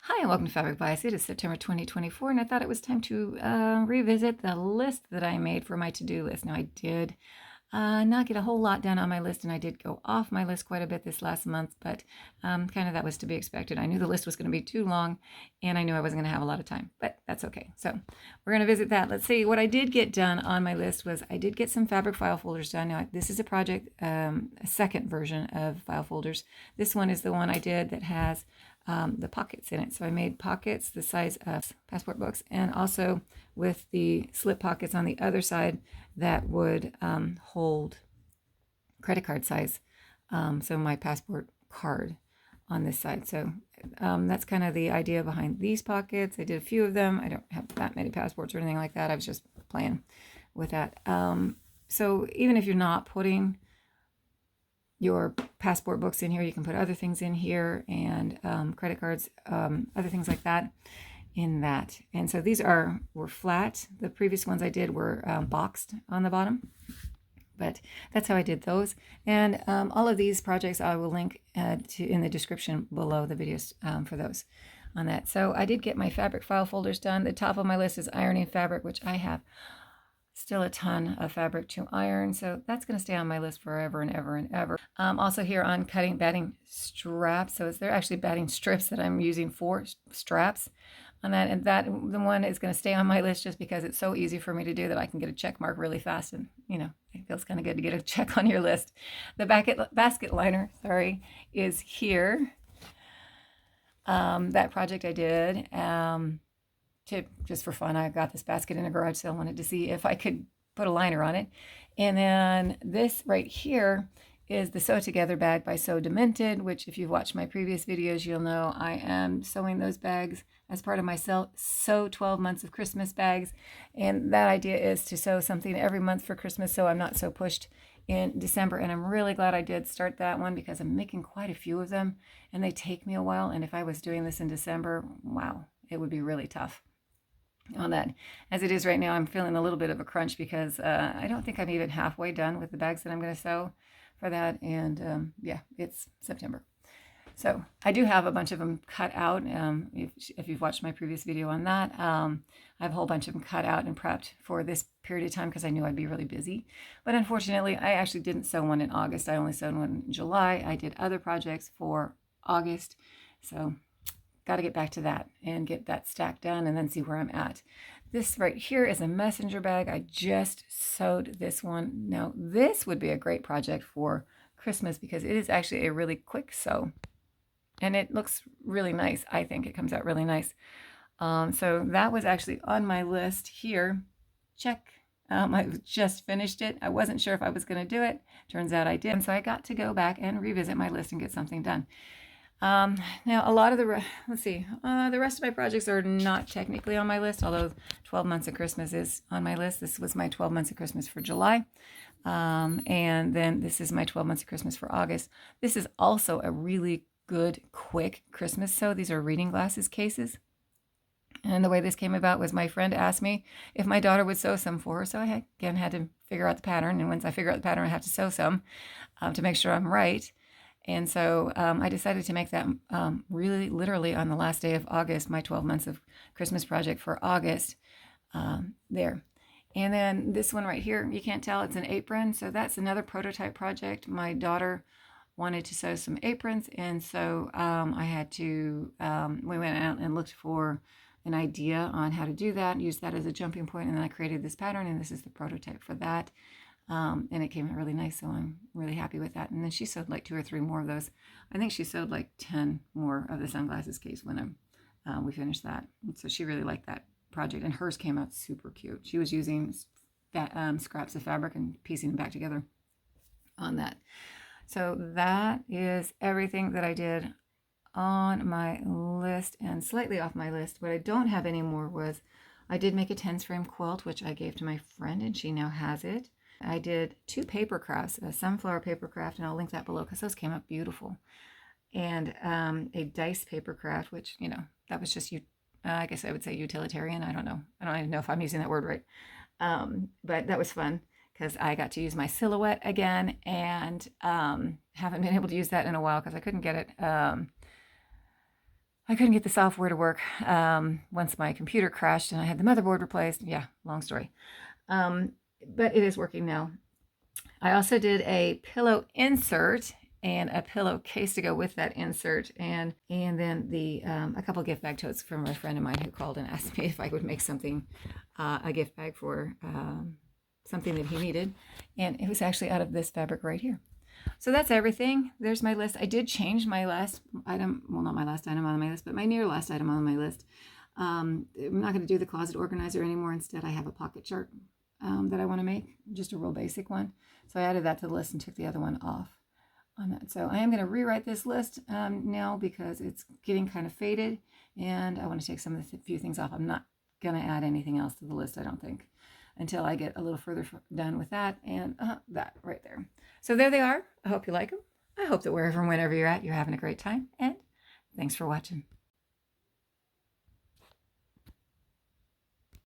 Hi, and welcome to Fabric Bias. It is September 2024, and I thought it was time to revisit the list that I made for my to-do list. Now, I did not get a whole lot done on my list, and I did go off my list quite a bit this last month, but kind of that was to be expected. I knew the list was going to be too long, and I knew I wasn't going to have a lot of time, but that's okay. So we're going to visit that. Let's see. What I did get done on my list was I did get some fabric file folders done. Now, this is a project, a second version of file folders. This one is the one I did that has the pockets in it. So I made pockets the size of passport books, and also with the slip pockets on the other side that would hold credit card size. So my passport card on this side. So that's kind of the idea behind these pockets. I did a few of them. I don't have that many passports or anything like that. I was just playing with that. So even if you're not putting your passport books in here, you can put other things in here, and credit cards, other things like that in that. And so these were flat. The previous ones I did were boxed on the bottom, but that's how I did those. And all of these projects I will link in the description below the videos for those on that. So I did get my fabric file folders done. The top of my list is ironing fabric, which I have still a ton of fabric to iron, so that's going to stay on my list forever and ever and ever. Also here on batting straps, so they're actually batting strips that I'm using for straps on that, and the one is going to stay on my list just because it's so easy for me to do that I can get a check mark really fast, and it feels kind of good to get a check on your list. The basket liner, is here. That project I did. Just for fun, I got this basket in a garage sale. Wanted to see if I could put a liner on it. And then this right here is the Sew Together bag by Sew Demented, which if you've watched my previous videos, you'll know I am sewing those bags as part of my Sew 12 months of Christmas bags. And that idea is to sew something every month for Christmas, so I'm not so pushed in December. And I'm really glad I did start that one because I'm making quite a few of them and they take me a while. And if I was doing this in December, wow, it would be really tough on that. As it is right now, I'm feeling a little bit of a crunch because I don't think I'm even halfway done with the bags that I'm going to sew for that. And yeah, it's September. So I do have a bunch of them cut out. If you've watched my previous video on that, I have a whole bunch of them cut out and prepped for this period of time because I knew I'd be really busy. But unfortunately, I actually didn't sew one in August. I only sewed one in July. I did other projects for August. So got to get back to that and get that stack done and then see where I'm at. This right here is a messenger bag. I just sewed this one. Now, this would be a great project for Christmas because it is actually a really quick sew. And it looks really nice. I think it comes out really nice. So that was actually on my list here. Check. I just finished it. I wasn't sure if I was going to do it. Turns out I did. And so I got to go back and revisit my list and get something done. Now a lot of the rest of my projects are not technically on my list, although 12 months of Christmas is on my list. This was my 12 months of Christmas for July. And then this is my 12 months of Christmas for August. This is also a really good, quick Christmas sew. These are reading glasses cases. And the way this came about was my friend asked me if my daughter would sew some for her. So I, again, had to figure out the pattern. And once I figure out the pattern, I have to sew some to make sure I'm right. And so I decided to make that really literally on the last day of August, my 12 months of Christmas project for August there. And then this one right here, you can't tell, it's an apron. So that's another prototype project. My daughter wanted to sew some aprons. And so I had to, we went out and looked for an idea on how to do that, use that as a jumping point. And then I created this pattern, and this is the prototype for that. And it came out really nice, so I'm really happy with that. And then she sewed like 2 or 3 more of those. I think she sewed like 10 more of the sunglasses case when we finished that. And so she really liked that project, and hers came out super cute. She was using scraps of fabric and piecing them back together on that. So that is everything that I did on my list, and slightly off my list. What I don't have anymore was I did make a 10s frame quilt, which I gave to my friend, and she now has it. I did 2 paper crafts, a sunflower paper craft, and I'll link that below because those came out beautiful. And a dice paper craft, which, that was just, I guess I would say utilitarian. I don't know. I don't even know if I'm using that word right. But that was fun because I got to use my silhouette again, and haven't been able to use that in a while because I couldn't get it I couldn't get the software to work once my computer crashed and I had the motherboard replaced. Yeah, long story. But it is working now. I also did a pillow insert and a pillowcase to go with that insert, and then a couple gift bag totes from a friend of mine who called and asked me if I would make something, a gift bag for something that he needed, and it was actually out of this fabric right here. So that's everything. There's my list. I did change my last item, well, not my last item on my list, but my near last item on my list. I'm not going to do the closet organizer anymore. Instead, I have a pocket chart that I want to make, just a real basic one. So I added that to the list and took the other one off on that. So I am going to rewrite this list now because it's getting kind of faded, and I want to take some of the few things off. I'm not going to add anything else to the list, I don't think, until I get a little further done with that and that right there. So there they are. I hope you like them. I hope that wherever and whenever you're at, you're having a great time, and thanks for watching.